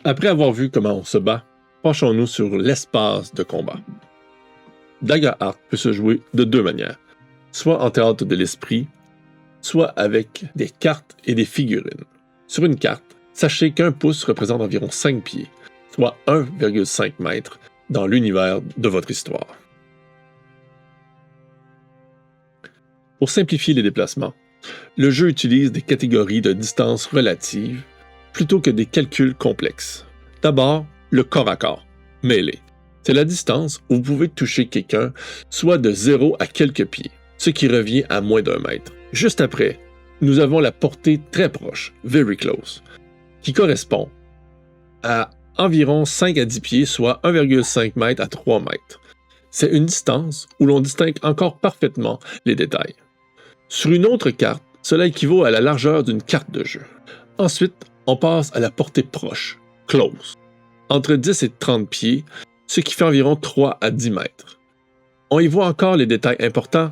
Après avoir vu comment on se bat, penchons-nous sur l'espace de combat. Daggerheart peut se jouer de deux manières, soit en théâtre de l'esprit, soit avec des cartes et des figurines. Sur une carte, sachez qu'un pouce représente environ 5 pieds, soit 1,5 mètres dans l'univers de votre histoire. Pour simplifier les déplacements, le jeu utilise des catégories de distance relatives plutôt que des calculs complexes. D'abord, le corps à corps, mêlée. C'est la distance où vous pouvez toucher quelqu'un soit de 0 à quelques pieds, ce qui revient à moins d'1 mètre. Juste après, nous avons la portée très proche, very close, qui correspond à environ 5 à 10 pieds, soit 1,5 mètres à 3 mètres. C'est une distance où l'on distingue encore parfaitement les détails. Sur une autre carte, cela équivaut à la largeur d'une carte de jeu. Ensuite, on passe à la portée proche, close, entre 10 et 30 pieds, ce qui fait environ 3 à 10 mètres. On y voit encore les détails importants,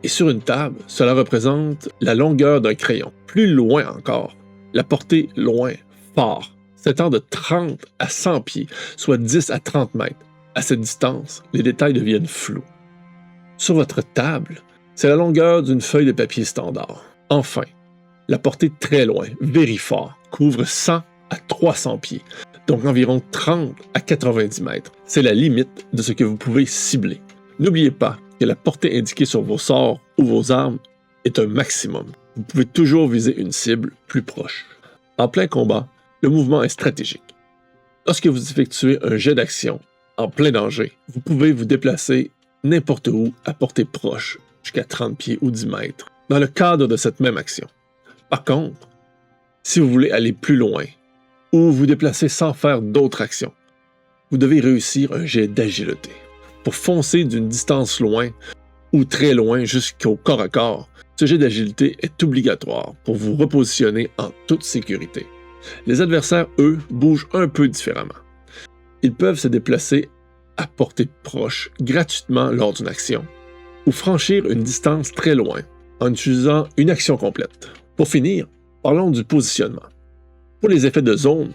et sur une table, cela représente la longueur d'un crayon. Plus loin encore, la portée loin, fort, s'étend de 30 à 100 pieds, soit 10 à 30 mètres. À cette distance, les détails deviennent flous. Sur votre table, c'est la longueur d'une feuille de papier standard. Enfin, la portée très loin, very far, couvre 100 à 300 pieds, donc environ 30 à 90 mètres. C'est la limite de ce que vous pouvez cibler. N'oubliez pas que la portée indiquée sur vos sorts ou vos armes est un maximum. Vous pouvez toujours viser une cible plus proche. En plein combat, le mouvement est stratégique. Lorsque vous effectuez un jet d'action en plein danger, vous pouvez vous déplacer n'importe où à portée proche, jusqu'à 30 pieds ou 10 mètres, dans le cadre de cette même action. Par contre, si vous voulez aller plus loin, ou vous déplacer sans faire d'autres actions, vous devez réussir un jet d'agilité. Pour foncer d'une distance loin ou très loin jusqu'au corps à corps, ce jet d'agilité est obligatoire pour vous repositionner en toute sécurité. Les adversaires, eux, bougent un peu différemment. Ils peuvent se déplacer à portée proche gratuitement lors d'une action, ou franchir une distance très loin en utilisant une action complète. Pour finir, parlons du positionnement. Pour les effets de zone,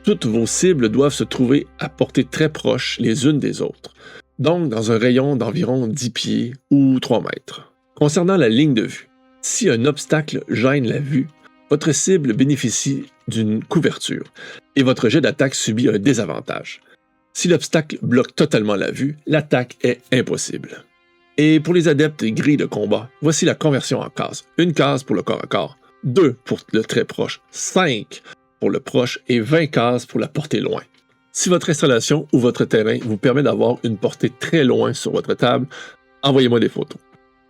toutes vos cibles doivent se trouver à portée très proche les unes des autres, donc dans un rayon d'environ 10 pieds ou 3 mètres. Concernant la ligne de vue, si un obstacle gêne la vue, votre cible bénéficie d'une couverture et votre jet d'attaque subit un désavantage. Si l'obstacle bloque totalement la vue, l'attaque est impossible. Et pour les adeptes grilles de combat, voici la conversion en cases. Une case pour le corps à corps, 2 pour le très proche, 5 pour le proche et 20 cases pour la portée loin. Si votre installation ou votre terrain vous permet d'avoir une portée très loin sur votre table, envoyez-moi des photos.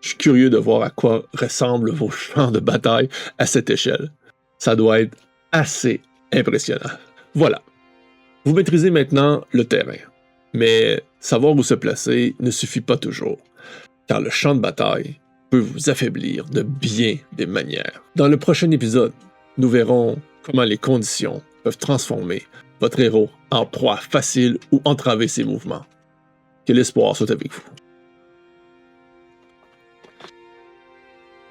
Je suis curieux de voir à quoi ressemblent vos champs de bataille à cette échelle. Ça doit être assez impressionnant. Voilà. Vous maîtrisez maintenant le terrain. Mais savoir où se placer ne suffit pas toujours, car le champ de bataille peut vous affaiblir de bien des manières. Dans le prochain épisode, nous verrons comment les conditions peuvent transformer votre héros en proie facile ou entraver ses mouvements. Que l'espoir soit avec vous.